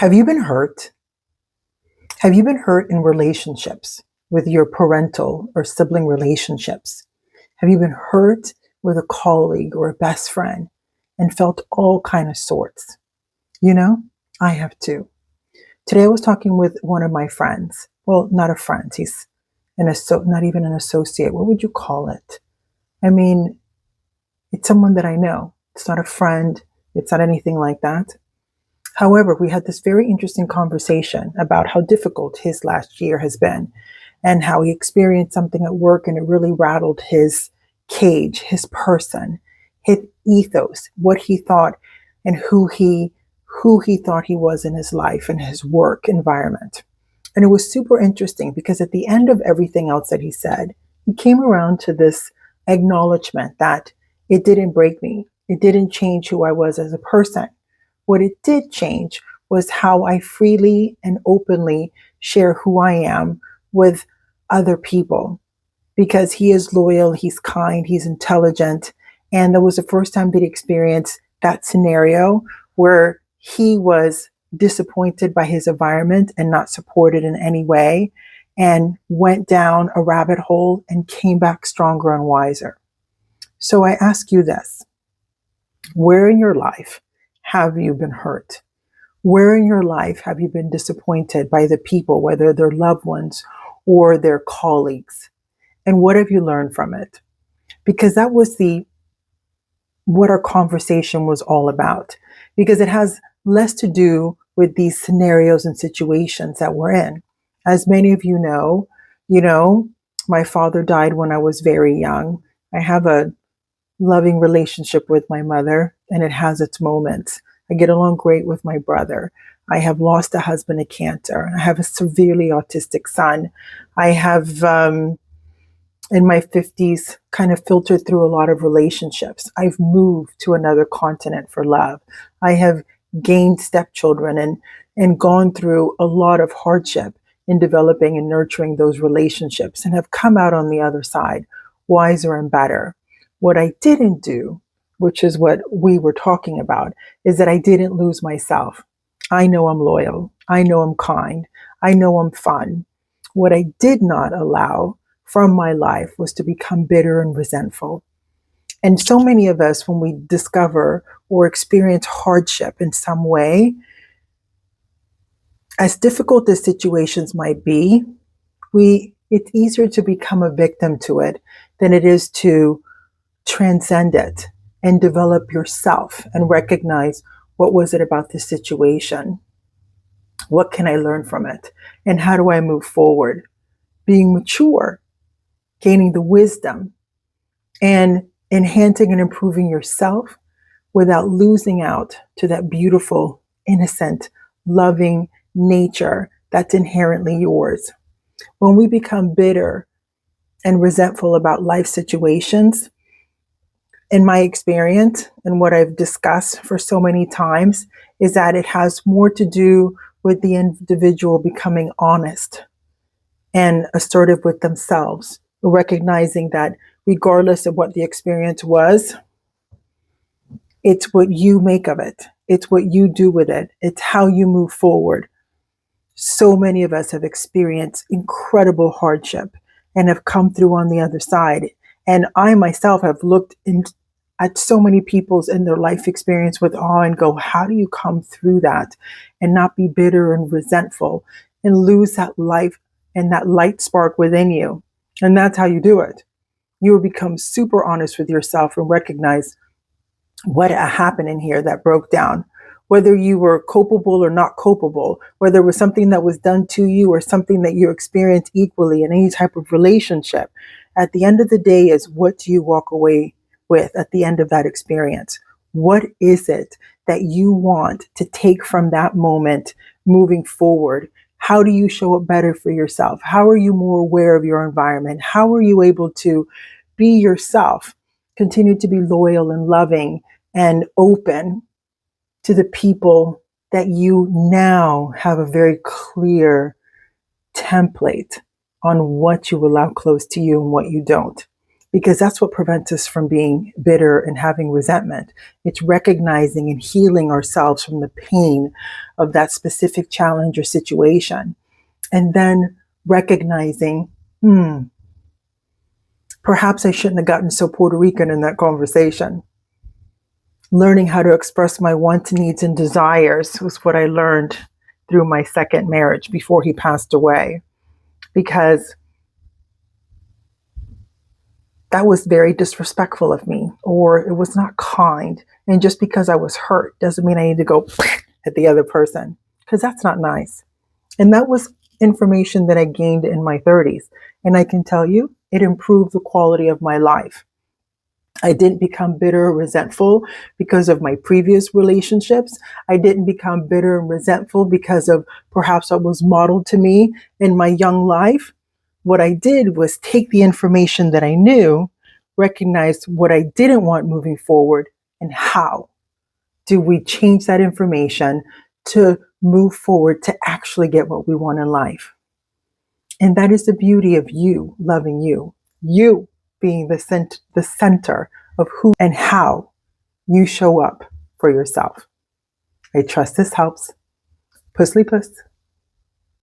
Have you been hurt? Have you been hurt in relationships with your parental or sibling relationships? Have you been hurt with a colleague or a best friend and felt all kind of sorts? You know, I have too. Today I was talking with one of my friends. Well, not a friend. He's not even an associate. What would you call it? I mean, it's someone that I know. It's not a friend. It's not anything like that. However, we had this very interesting conversation about how difficult his last year has been and how he experienced something at work and it really rattled his cage, his person, his ethos, what he thought and who he thought he was in his life and his work environment. And it was super interesting because at the end of everything else that he said, he came around to this acknowledgement that it didn't break me. It didn't change who I was as a person. What it did change was how I freely and openly share who I am with other people because he is loyal, he's kind, he's intelligent. And that was the first time that he experienced that scenario where he was disappointed by his environment and not supported in any way and went down a rabbit hole and came back stronger and wiser. So I ask you this, where in your life have you been hurt? Where in your life have you been disappointed by the people, whether they're loved ones or their colleagues? And what have you learned from it? Because that was what our conversation was all about. Because it has less to do with these scenarios and situations that we're in. As many of you know, my father died when I was very young. I have a loving relationship with my mother, and it has its moments. I get along great with my brother. I have lost a husband to cancer. I have a severely autistic son. I have, in my 50s, kind of filtered through a lot of relationships. I've moved to another continent for love. I have gained stepchildren and gone through a lot of hardship in developing and nurturing those relationships and have come out on the other side wiser and better. What I didn't do, which is what we were talking about, is that I didn't lose myself. I know I'm loyal. I know I'm kind. I know I'm fun. What I did not allow from my life was to become bitter and resentful. And so many of us, when we discover or experience hardship in some way, as difficult as situations might be, it's easier to become a victim to it than it is to transcend it and develop yourself and recognize what was it about this situation? What can I learn from it? And how do I move forward? Being mature, gaining the wisdom, and enhancing and improving yourself without losing out to that beautiful, innocent, loving nature that's inherently yours. When we become bitter and resentful about life situations, in my experience and what I've discussed for so many times, is that it has more to do with the individual becoming honest and assertive with themselves, recognizing that regardless of what the experience was, it's what you make of it. It's what you do with it. It's how you move forward. So many of us have experienced incredible hardship and have come through on the other side. And I myself have looked at so many people's in their life experience with awe and go, how do you come through that and not be bitter and resentful and lose that life and that light spark within you? And that's how you do it. You will become super honest with yourself and recognize what happened in here that broke down. Whether you were culpable or not culpable, whether it was something that was done to you or something that you experienced equally in any type of relationship, at the end of the day is what do you walk away with at the end of that experience? What is it that you want to take from that moment moving forward? How do you show up better for yourself? How are you more aware of your environment? How are you able to be yourself, continue to be loyal and loving and open to the people that you now have a very clear template on what you allow close to you and what you don't? because that's what prevents us from being bitter and having resentment. It's recognizing and healing ourselves from the pain of that specific challenge or situation. And then recognizing, perhaps I shouldn't have gotten so Puerto Rican in that conversation. Learning how to express my wants, needs, and desires was what I learned through my second marriage before he passed away. Because that was very disrespectful of me, or it was not kind. And just because I was hurt doesn't mean I need to go at the other person, because that's not nice. And that was information that I gained in my 30s. And I can tell you, it improved the quality of my life. I didn't become bitter or resentful because of my previous relationships. I didn't become bitter and resentful because of perhaps what was modeled to me in my young life. What I did was take the information that I knew, recognize what I didn't want moving forward, and how do we change that information to move forward to actually get what we want in life. And that is the beauty of you loving you being the center of who and how you show up for yourself. I trust this helps. Pussly puss.